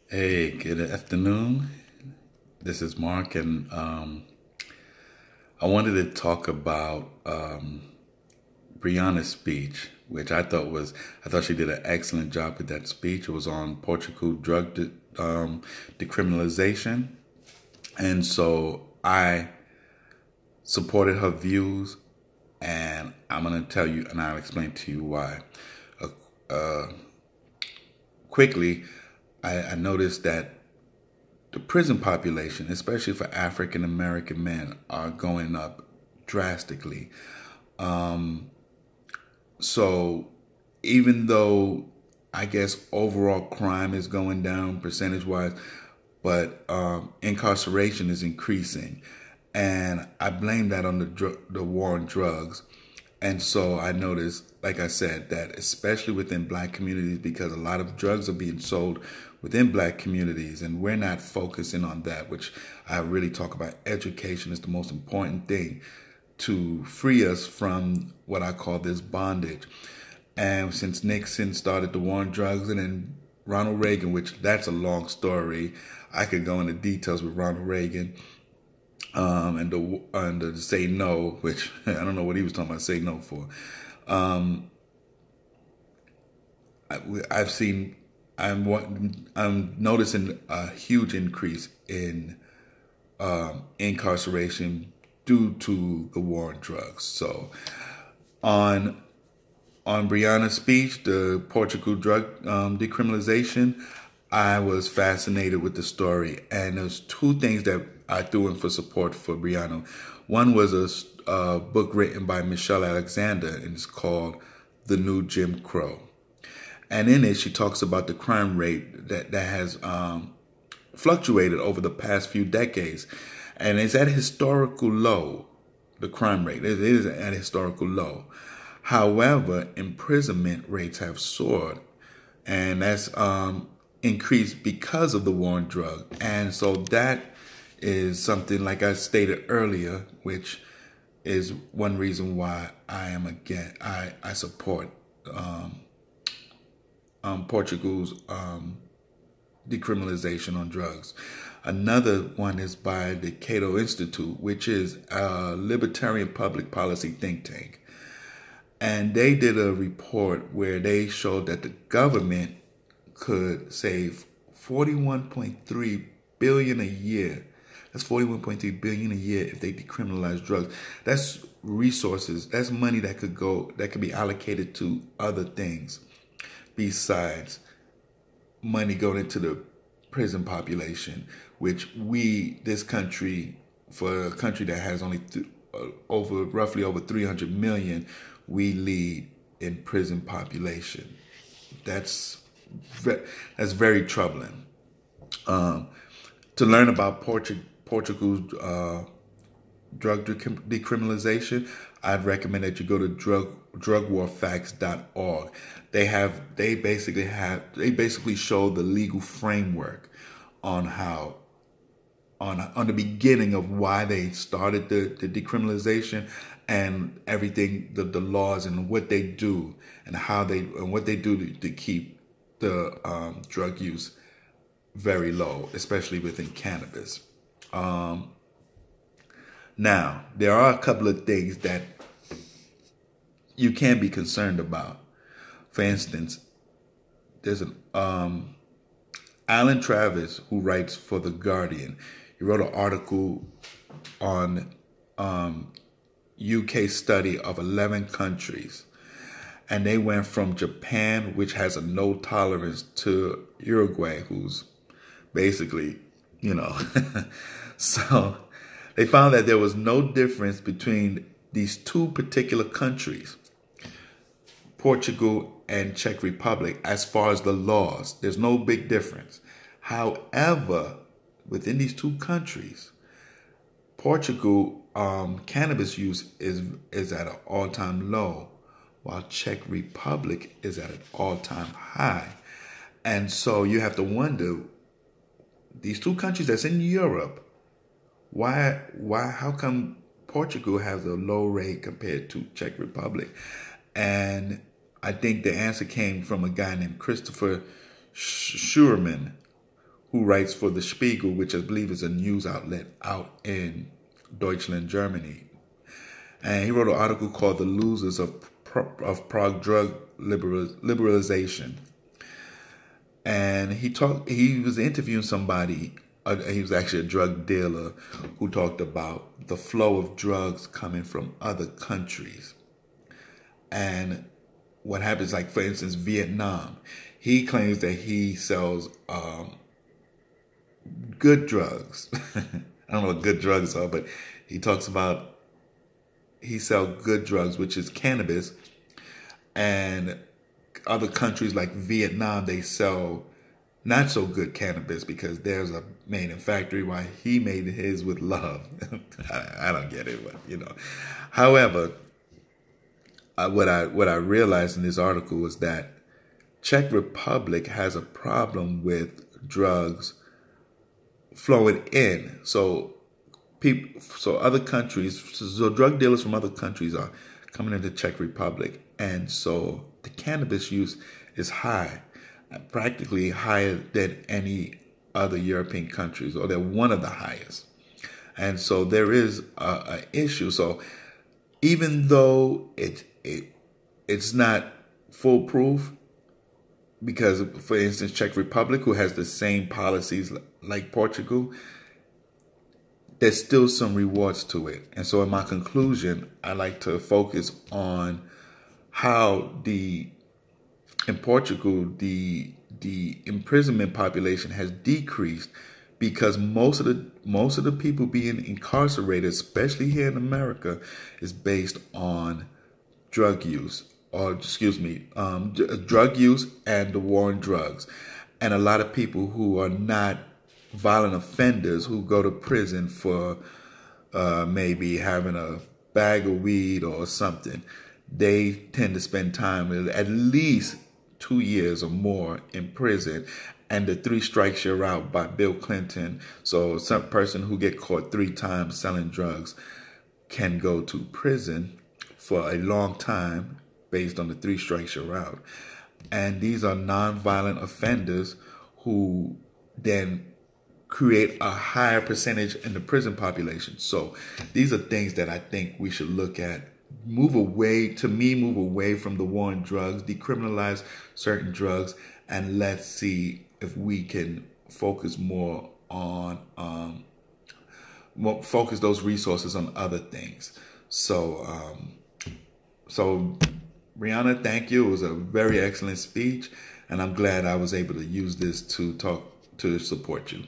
Hey, good afternoon. This is Mark, and I wanted to talk about Brianna's speech, which I thought she did an excellent job with that speech. It was on Portugal decriminalization, and so I supported her views, and I'm going to tell you, and I'll explain to you why. Uh, uh, Quickly, I noticed that the prison population, especially for African American men, are going up drastically. So even though I guess overall crime is going down percentage wise, but incarceration is increasing, and I blame that on the war on drugs. And so I noticed, like I said, that especially within black communities, because a lot of drugs are being sold within black communities, and we're not focusing on that, which I really talk about. Education is the most important thing to free us from what I call this bondage. And since Nixon started the war on drugs, and then Ronald Reagan, which that's a long story, I could go into details with Ronald Reagan, and the say no, which I don't know what he was talking about say no for. I've seen, I'm noticing a huge increase in incarceration due to the war on drugs. So on Brianna's speech, the Portugal drug decriminalization, I was fascinated with the story, and there's two things that I threw in for support for Brianna. One was a book written by Michelle Alexander, and it's called The New Jim Crow. And in it, she talks about the crime rate that has fluctuated over the past few decades, and it's at a historical low. The crime rate it is at a historical low. However, imprisonment rates have soared, and that's increased because of the war on drugs. And so that is something, like I stated earlier, which is one reason why I support Portugal's decriminalization on drugs. Another one is by the Cato Institute, which is a libertarian public policy think tank. And they did a report where they showed that the government could save 41.3 billion a year. That's 41.3 billion a year if they decriminalize drugs. That's resources. That's money that could be allocated to other things besides money going into the prison population, which this country, for a country that has only roughly over 300 million, we lead in prison population. That's very troubling. To learn about Portugal's drug decriminalization, I'd recommend that you go to drugwarfacts.org. They basically show the legal framework on how on the beginning of why they started the decriminalization, and everything, the laws and what they do and what they do to keep the drug use very low, especially within cannabis. Now, there are a couple of things that you can be concerned about. For instance, there's an Alan Travis, who writes for The Guardian. He wrote an article on UK study of 11 countries. And they went from Japan, which has a no tolerance, to Uruguay, who's basically, So they found that there was no difference between these two particular countries, Portugal and Czech Republic, as far as the laws. There's no big difference. However, within these two countries, Portugal, cannabis use is at an all-time low, while Czech Republic is at an all-time high. And so you have to wonder, these two countries that's in Europe, how come Portugal has a low rate compared to Czech Republic? And I think the answer came from a guy named Christopher Schurman, who writes for the Spiegel, which I believe is a news outlet out in Deutschland, Germany. And he wrote an article called "The Losers of Prague Drug Liberalization." And he was interviewing somebody, he was actually a drug dealer, who talked about the flow of drugs coming from other countries. And what happens, like, for instance, Vietnam. He claims that he sells good drugs. I don't know what good drugs are, but he talks about he sells good drugs, which is cannabis. And other countries like Vietnam, they sell not so good cannabis because there's a made in factory, while he made his with love. I don't get it, but you know. However, what I realized in this article was that Czech Republic has a problem with drugs flowing in. So other countries, so drug dealers from other countries are coming into Czech Republic, and so the cannabis use is high, practically higher than any other European countries, or they're one of the highest. And so there is an issue. So even though it's not foolproof, because, for instance, Czech Republic, who has the same policies like Portugal, there's still some rewards to it. And so in my conclusion, I like to focus on how in Portugal, the imprisonment population has decreased because most of the people being incarcerated, especially here in America, is based on drug use, drug use and the war on drugs. And a lot of people who are not violent offenders who go to prison for maybe having a bag of weed or something, they tend to spend time at least 2 years or more in prison. And the 3 strikes you're out by Bill Clinton. So some person who get caught 3 times selling drugs can go to prison for a long time based on the 3 strikes you're out. And these are non-violent offenders who then create a higher percentage in the prison population. So these are things that I think we should look at. Move away from the war on drugs, decriminalize certain drugs, and let's see if we can focus more on, focus those resources on other things. So Brianna, thank you. It was a very excellent speech, and I'm glad I was able to use this to support you.